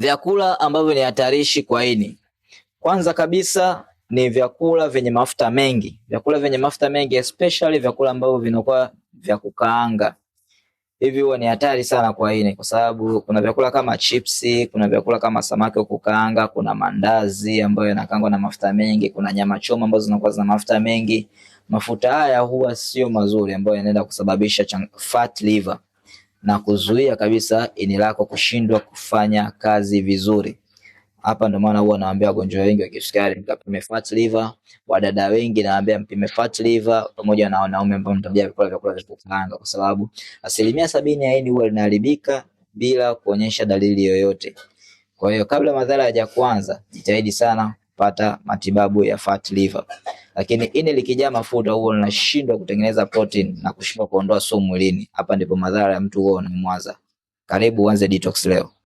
Vyakula ambavyo ni hatarishi kwa ini. Kwanza kabisa ni vyakula vyenye mafuta mengi. Vyakula vyenye mafuta mengi especially vyakula ambavyo vinakuwa vya kukaanga. Hivi huwa ni hatari sana kwa ini kwa sababu kuna vyakula kama chipsi, kuna vyakula kama samaki wa kukaanga, kuna mandazi ambayo yanakaangwa na mafuta mengi, kuna nyama choma ambazo zinakuwa zina mafuta mengi. Mafuta haya huwa sio mazuri ambayo yanaenda kusababisha fat liver na kuzuia kabisa ini lako kushindwa kufanya kazi vizuri. Hapa ndio maana huwa nawaambia wagonjwa wengi wa kisukari mkapime fat liver, wadada wengi nawaambia mpime fat liver, pamoja na wanaume ambao mtabia vyakula vya kukaanga, kwa sababu 70% ya ini huwa linaharibika bila kuonyesha dalili yoyote. Kwa hiyo kabla madhara hayaja kuanza, jitahidi sana kupata matibabu ya fat liver. Lakini ini likijaa mafuta huwa linashindwa kutengeneza protein na kushindwa kuondoa sumu mwilini. Hapa ndipo madhara ya mtu huwa unamwaza. Karibu uanze detox leo.